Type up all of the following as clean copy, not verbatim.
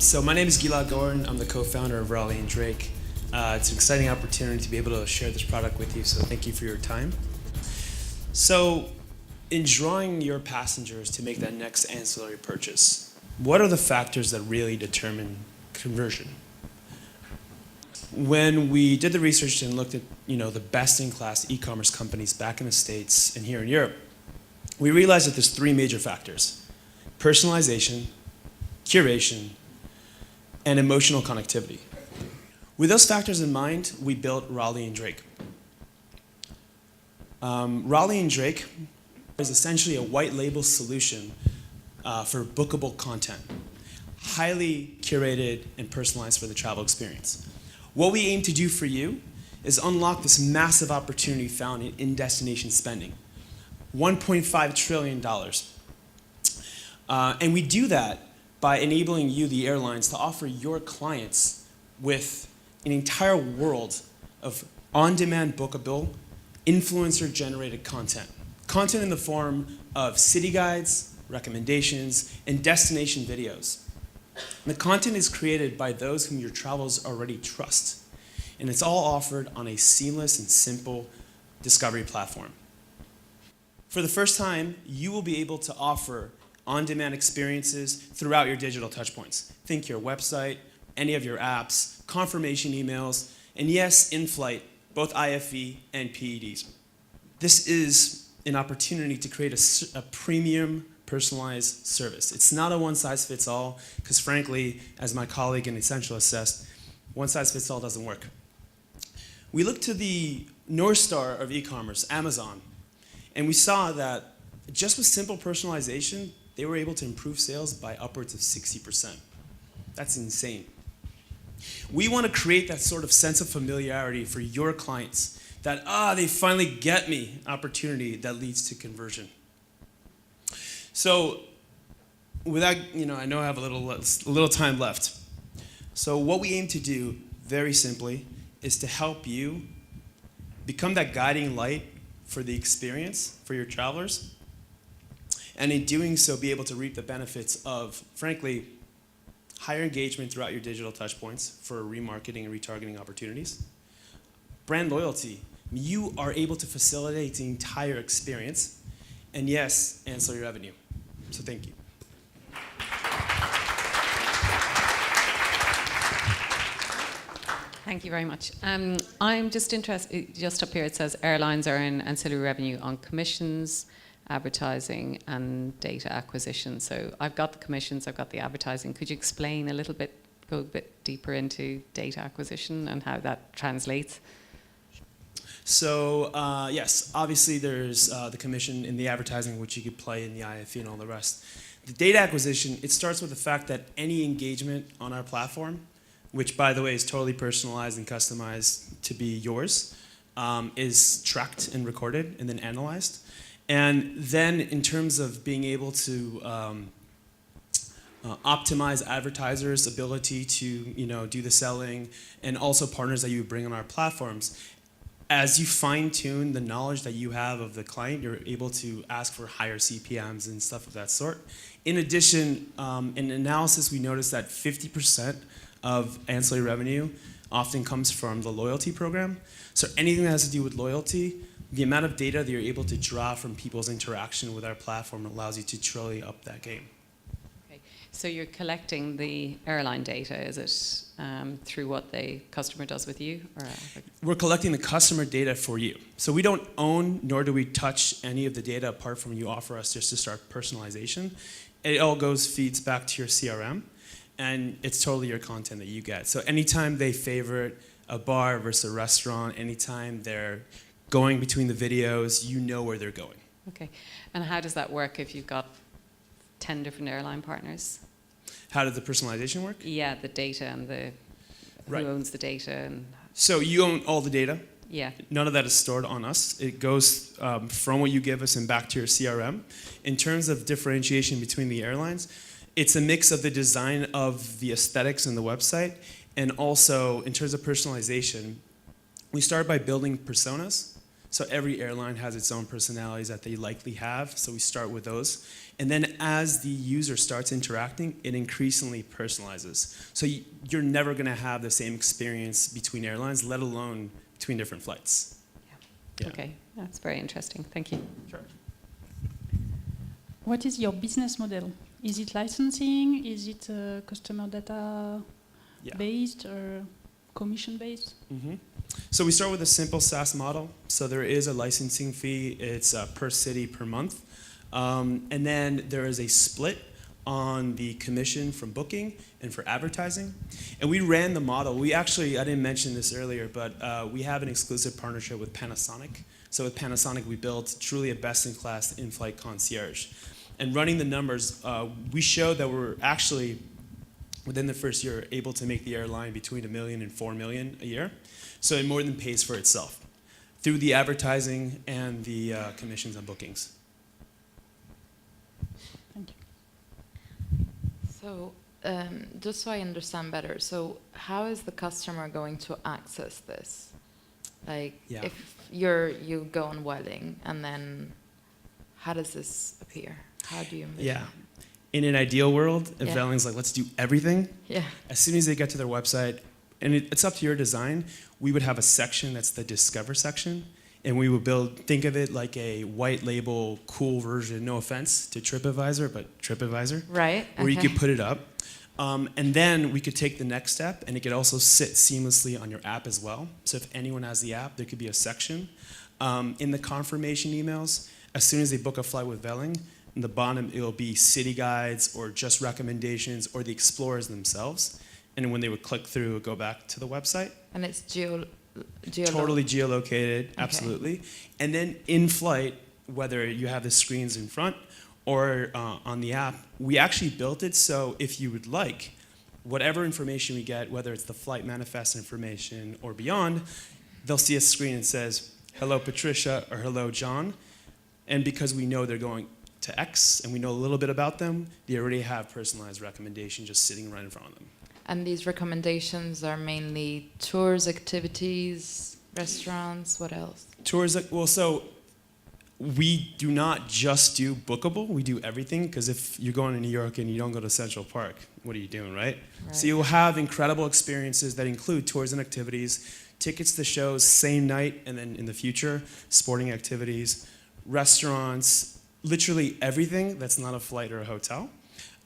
So my name is Gilad Gorin. I'm the co-founder of Raleigh and Drake. It's an exciting opportunity to be able to share this product with you, so thank you for your time. So in drawing your passengers to make that next ancillary purchase, what are the factors that really determine conversion? When we did the research and looked at the best-in-class e-commerce companies back in the States and here in Europe, we realized that there's three major factors: personalization, curation, and emotional connectivity. With those factors in mind, we built Raleigh and Drake. Raleigh and Drake is essentially a white label solution for bookable content, highly curated and personalized for the travel experience. What we aim to do for you is unlock this massive opportunity found in in-destination spending, $1.5 trillion. And we do that by enabling you, the airlines, to offer your clients with an entire world of on-demand bookable, influencer-generated content. Content in the form of city guides, recommendations, and destination videos. And the content is created by those whom your travelers already trust. And it's all offered on a seamless and simple discovery platform. For the first time, you will be able to offer on-demand experiences throughout your digital touchpoints. Think your website, any of your apps, confirmation emails, and yes, in-flight, both IFE and PEDs. This is an opportunity to create a premium personalized service. It's not a one-size-fits-all, because frankly, as my colleague in Essential assessed, one-size-fits-all doesn't work. We looked to the North Star of e-commerce, Amazon, and we saw that just with simple personalization, they were able to improve sales by upwards of 60%. That's insane. We want to create that sort of sense of familiarity for your clients, that, they finally get me opportunity that leads to conversion. So with that, I know I have a little time left. So what we aim to do, very simply, is to help you become that guiding light for the experience for your travelers, and in doing so, be able to reap the benefits of, frankly, higher engagement throughout your digital touchpoints for remarketing and retargeting opportunities. Brand loyalty. You are able to facilitate the entire experience, and yes, ancillary revenue. So thank you. Thank you very much. I'm just interested, just up here it says airlines earn ancillary revenue on commissions, advertising, and data acquisition. So I've got the commissions, I've got the advertising. Could you explain a little bit, go a bit deeper into data acquisition and how that translates? So yes, obviously there's the commission in the advertising, which you could play in the IFE and all the rest. The data acquisition, it starts with the fact that any engagement on our platform, which by the way is totally personalized and customized to be yours, is tracked and recorded and then analyzed. And then in terms of being able to optimize advertisers' ability to do the selling, and also partners that you bring on our platforms, as you fine-tune the knowledge that you have of the client, you're able to ask for higher CPMs and stuff of that sort. In addition, in analysis, we noticed that 50% of ancillary revenue often comes from the loyalty program. So anything that has to do with loyalty, the amount of data that you're able to draw from people's interaction with our platform allows you to truly up that game. Okay. So you're collecting the airline data, is it through what the customer does with you? Or We're collecting the customer data for you. So we don't own, nor do we touch any of the data apart from you offer us just to start personalization. It all feeds back to your CRM, and it's totally your content that you get. So anytime they favorite a bar versus a restaurant, anytime they're going between the videos, you know where they're going. Okay. And how does that work if you've got 10 different airline partners? How does the personalization work? Yeah, the data and who owns the data. And so you own all the data. Yeah. None of that is stored on us. It goes from what you give us and back to your CRM. In terms of differentiation between the airlines, it's a mix of the design of the aesthetics and the website, and also in terms of personalization, we start by building personas. So every airline has its own personalities that they likely have. So we start with those. And then as the user starts interacting, it increasingly personalizes. So you're never going to have the same experience between airlines, let alone between different flights. Yeah. Okay, that's very interesting. Thank you. Sure. What is your business model? Is it licensing? Is it customer data based or commission based? Mm-hmm. So we start with a simple SaaS model. So there is a licensing fee. It's per city per month. And then there is a split on the commission from booking and for advertising. And we ran the model. We actually, I didn't mention this earlier, but we have an exclusive partnership with Panasonic. So with Panasonic, we built truly a best-in-class in-flight concierge. And running the numbers, we showed that we're actually, within the first year, able to make the airline between $1 million and $4 million a year. So it more than pays for itself through the advertising and the commissions on bookings. Thank you. So, just so I understand better, so how is the customer going to access this? Like, if you go on Welling, and then how does this appear? How do you make it? In an ideal world, if Welling's like, let's do everything, as soon as they get to their website, and it's up to your design, we would have a section that's the Discover section, and we would think of it like a white label, cool version, no offense to TripAdvisor, but TripAdvisor. Right. Where you could put it up. And then we could take the next step, and it could also sit seamlessly on your app as well. So if anyone has the app, there could be a section. In the confirmation emails, as soon as they book a flight with Welling, in the bottom, it'll be city guides or just recommendations or the explorers themselves. And when they would click through, it would go back to the website. And it's Totally geolocated, absolutely. Okay. And then in flight, whether you have the screens in front or on the app, we actually built it so if you would like, whatever information we get, whether it's the flight manifest information or beyond, they'll see a screen that says, hello, Patricia, or hello, John. And because we know they're going to X and we know a little bit about them, they already have personalized recommendation just sitting right in front of them. And these recommendations are mainly tours, activities, restaurants, what else? Tours, well, so we do not just do bookable, we do everything, because if you're going to New York and you don't go to Central Park, what are you doing, right? So you'll have incredible experiences that include tours and activities, tickets to shows same night, and then in the future, sporting activities, restaurants, literally everything that's not a flight or a hotel.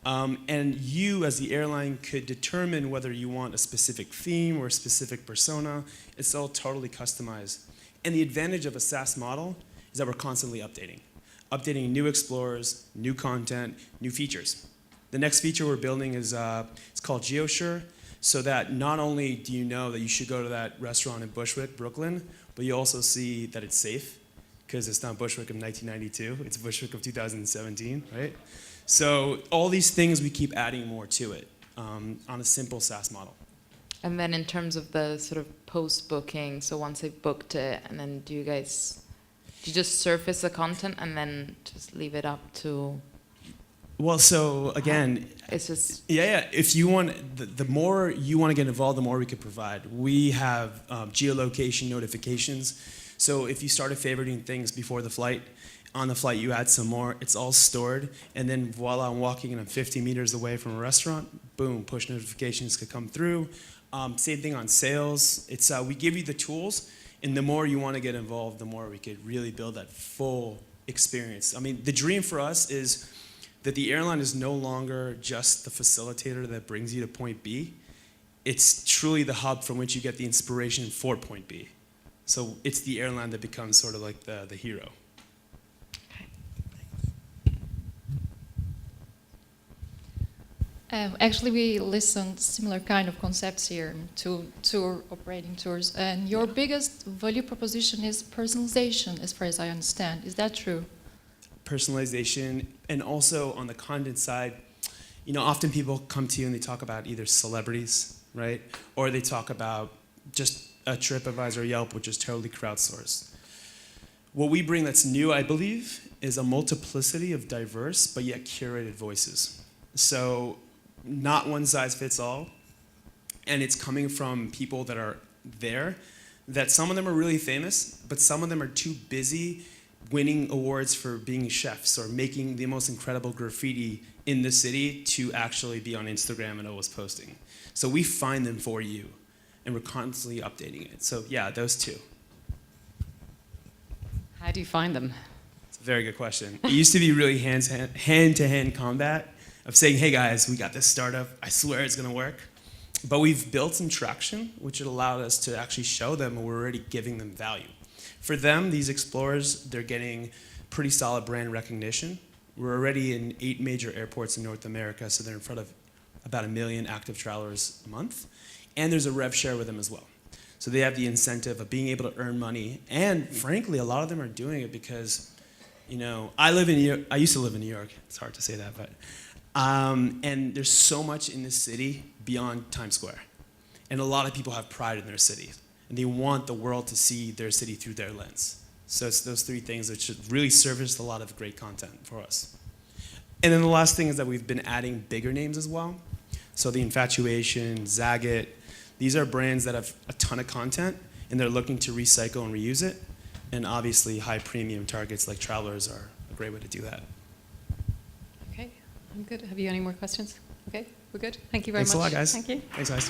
And you, as the airline, could determine whether you want a specific theme or a specific persona. It's all totally customized. And the advantage of a SaaS model is that we're constantly updating new explorers, new content, new features. The next feature we're building is it's called GeoSure, so that not only do you know that you should go to that restaurant in Bushwick, Brooklyn, but you also see that it's safe, because it's not Bushwick of 1992, it's Bushwick of 2017, right? So all these things, we keep adding more to it on a simple SaaS model. And then in terms of the sort of post-booking, so once they've booked it, and then do you just surface the content and then just leave it up to? Well, so again, it's just if you want, the more you want to get involved, the more we could provide. We have geolocation notifications. So if you started favoriting things before the flight, on the flight you add some more, it's all stored, and then voila, I'm walking and I'm 50 meters away from a restaurant, boom, push notifications could come through. Same thing on sales. It's we give you the tools, and the more you want to get involved, the more we could really build that full experience. I mean, the dream for us is that the airline is no longer just the facilitator that brings you to point B. It's truly the hub from which you get the inspiration for point B. So it's the airline that becomes sort of like the hero. Actually, we listen similar kind of concepts here to tour operating tours. And your biggest value proposition is personalization, as far as I understand. Is that true? Personalization, and also on the content side, you know, often people come to you and they talk about either celebrities, right? Or they talk about just a TripAdvisor or Yelp, which is totally crowdsourced. What we bring that's new, I believe, is a multiplicity of diverse but yet curated voices. So not one size fits all, and it's coming from people that are there that some of them are really famous, but some of them are too busy winning awards for being chefs or making the most incredible graffiti in the city to actually be on Instagram and always posting. So we find them for you, and we're constantly updating it. So yeah, those two. How do you find them? It's a very good question. It used to be really hand-to-hand combat of saying, hey guys, we got this startup, I swear it's gonna work. But we've built some traction, which allowed us to actually show them, and we're already giving them value. For them, these explorers, they're getting pretty solid brand recognition. We're already in 8 major airports in North America, so they're in front of about 1 million active travelers a month. And there's a rev share with them as well. So they have the incentive of being able to earn money. And frankly, a lot of them are doing it because, you know, I used to live in New York. It's hard to say that, but, and there's so much in this city beyond Times Square. And a lot of people have pride in their city. And they want the world to see their city through their lens. So it's those 3 things that should really service a lot of great content for us. And then the last thing is that we've been adding bigger names as well. So The Infatuation, Zagat, these are brands that have a ton of content, and they're looking to recycle and reuse it. And obviously, high premium targets like Travelers are a great way to do that. Okay, I'm good. Have you any more questions? Okay, we're good. Thank you very much. Thanks a lot, guys. Thank you. Thanks, guys.